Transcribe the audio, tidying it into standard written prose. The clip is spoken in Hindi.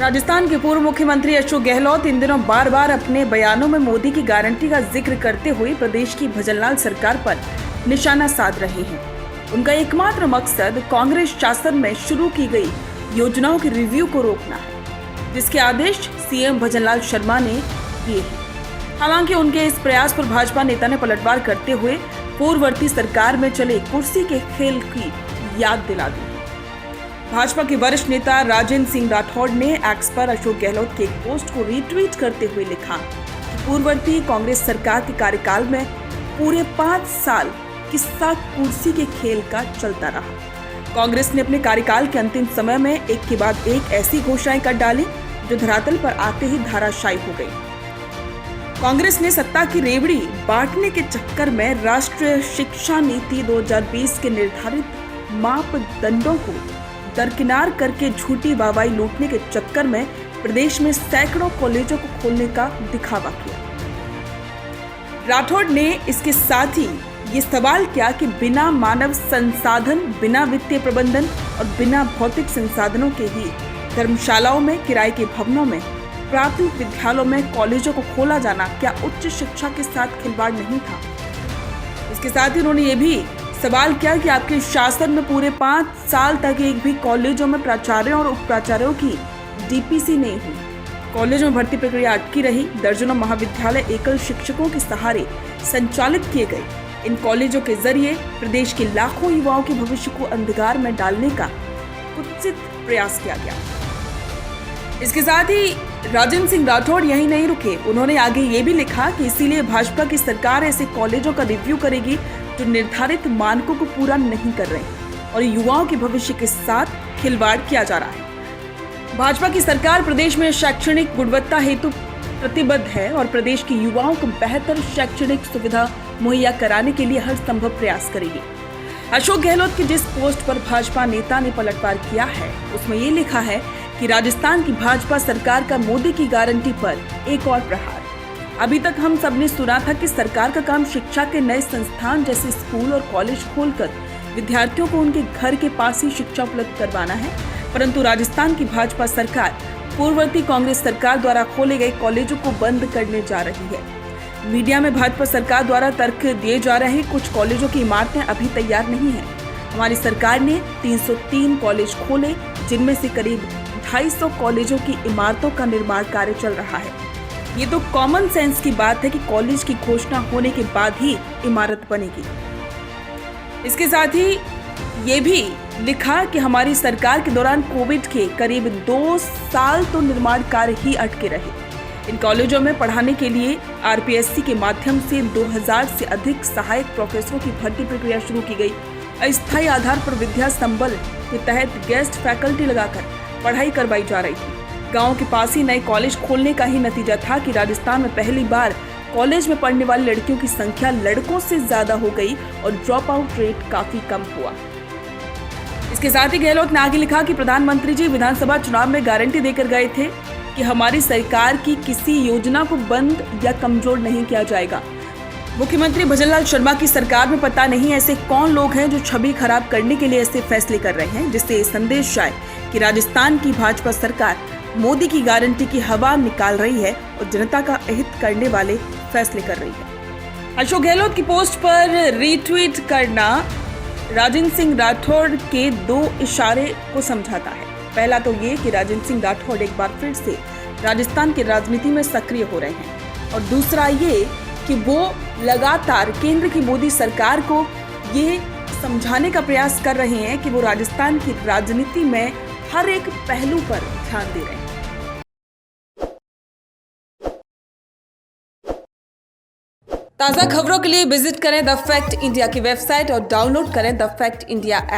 राजस्थान के पूर्व मुख्यमंत्री अशोक गहलोत इन दिनों बार बार अपने बयानों में मोदी की गारंटी का जिक्र करते हुए प्रदेश की भजनलाल सरकार पर निशाना साध रहे हैं। उनका एकमात्र मकसद कांग्रेस शासन में शुरू की गई योजनाओं की रिव्यू को रोकना है, जिसके आदेश सीएम भजनलाल शर्मा ने दिए हैं। हालांकि उनके इस प्रयास पर भाजपा नेता ने पलटवार करते हुए पूर्ववर्ती सरकार में चले कुर्सी के खेल की याद दिला दी। भाजपा के वरिष्ठ नेता राजेंद्र सिंह राठौड़ ने एक्स पर अशोक गहलोत के एक पोस्ट को रीट्वीट करते हुए लिखा कि पूर्ववर्ती कांग्रेस सरकार के कार्यकाल में पूरे 5 साल किस्सा कुर्सी के खेल का चलता रहा। कांग्रेस ने अपने कार्यकाल के अंतिम समय में एक के बाद एक ऐसी घोषणाएं कर डाली जो धरातल पर आते ही धाराशायी हो गई। कांग्रेस ने सत्ता की रेवड़ी बांटने के चक्कर में राष्ट्रीय शिक्षा नीति 2020 के निर्धारित मापदंडों को दरकिनार करके झूठी वाहवाही लूटने के चक्कर में प्रदेश में सैकड़ों कॉलेजों को खोलने का दिखावा किया। राठौड़ ने इसके साथ ही ये सवाल किया कि बिना मानव संसाधन, बिना वित्तीय प्रबंधन और बिना भौतिक संसाधनों के ही धर्मशालाओं में, किराए के भवनों में, प्राथमिक विद्यालयों में कॉलेजों को खोला जाना क्या उच्च शिक्षा के साथ खिलवाड़ नहीं था। इसके साथ ही उन्होंने ये भी सवाल किया कि आपके शासन में पूरे 5 साल तक एक भी कॉलेजों में प्राचार्यों और उप प्राचार्यों की डीपीसी नहीं हुई। कॉलेजों में भर्ती प्रक्रिया अटकी रही। दर्जनों महाविद्यालय एकल शिक्षकों के सहारे संचालित किए गए। इन कॉलेजों के जरिए प्रदेश के लाखों युवाओं के भविष्य को अंधकार में डालने का कुत्सित प्रयास किया गया। इसके साथ ही राजेंद्र सिंह राठौड़ यही नहीं रुके। उन्होंने आगे ये भी लिखा कि इसीलिए भाजपा की सरकार ऐसे कॉलेजों का रिव्यू करेगी जो निर्धारित मानकों को पूरा नहीं कर रहे हैं और युवाओं के भविष्य के साथ खिलवाड़ किया जा रहा है। भाजपा की सरकार प्रदेश में शैक्षणिक गुणवत्ता हेतु प्रतिबद्ध है और प्रदेश के युवाओं को बेहतर शैक्षणिक सुविधा मुहैया कराने के लिए हर संभव प्रयास करेगी। अशोक गहलोत की जिस पोस्ट पर भाजपा नेता ने पलटवार किया है उसमें ये लिखा है कि राजस्थान की भाजपा सरकार का मोदी की गारंटी पर एक और प्रहार। अभी तक हम सबने सुना था कि सरकार का काम शिक्षा के नए संस्थान जैसे स्कूल और कॉलेज खोलकर विद्यार्थियों को उनके घर के पास ही शिक्षा उपलब्ध करवाना है, परंतु राजस्थान की भाजपा सरकार पूर्ववर्ती कांग्रेस सरकार द्वारा खोले गए कॉलेजों को बंद करने जा रही है। मीडिया में भाजपा सरकार द्वारा तर्क दिए जा रहे कुछ कॉलेजों की इमारतें अभी तैयार नहीं है। हमारी सरकार ने 303 कॉलेज खोले, जिनमें से करीब 250 कॉलेजों की इमारतों का निर्माण कार्य चल रहा है। ये तो कॉमन सेंस की बात है कि कॉलेज की घोषणा होने के बाद ही इमारत बनेगी। इसके साथ ही ये भी लिखा कि हमारी सरकार के दौरान कोविड के करीब 2 साल तो निर्माण कार्य ही अटके रहे। इन कॉलेजों में पढ़ाने के लिए आरपीएससी के माध्यम से 2000 से अधिक सहायक प्रोफेसरों की भर्ती प्रक्रिया शुरू की गई। अस्थायी आधार पर विद्या संबल के तहत गेस्ट फैकल्टी लगाकर पढ़ाई करवाई जा रही थी। गांव के पास ही नए कॉलेज खोलने का ही नतीजा था कि राजस्थान में पहली बार कॉलेज में पढ़ने वाली लड़कियों की संख्या लड़कों से ज्यादा हो गई और ड्रॉप आउट रेट काफी कम हुआ। इसके साथ ही गहलोत ने आगे लिखा कि प्रधानमंत्री जी विधानसभा चुनाव में गारंटी देकर गए थे कि हमारी सरकार की किसी योजना को बंद या कमजोर नहीं किया जाएगा। मुख्यमंत्री भजनलाल शर्मा की सरकार में पता नहीं ऐसे कौन लोग हैं जो छवि खराब करने के लिए ऐसे फैसले कर रहे हैं, जिससे ये संदेश जाए कि राजस्थान की भाजपा सरकार मोदी की गारंटी की हवा निकाल रही है और जनता का हित करने वाले फैसले कर रही है। अशोक गहलोत की पोस्ट पर रीट्वीट करना राजेंद्र सिंह राठौड़ के 2 इशारे को समझाता है। पहला तो ये कि राजेंद्र सिंह राठौड़ एक बार फिर से राजस्थान की राजनीति में सक्रिय हो रहे हैं और दूसरा ये कि वो लगातार केंद्र की मोदी सरकार को ये समझाने का प्रयास कर रहे हैं कि वो राजस्थान की राजनीति में हर एक पहलू पर ध्यान दे रहे हैं। ताज़ा खबरों के लिए विजिट करें द फैक्ट इंडिया की वेबसाइट और डाउनलोड करें द फैक्ट इंडिया ऐप।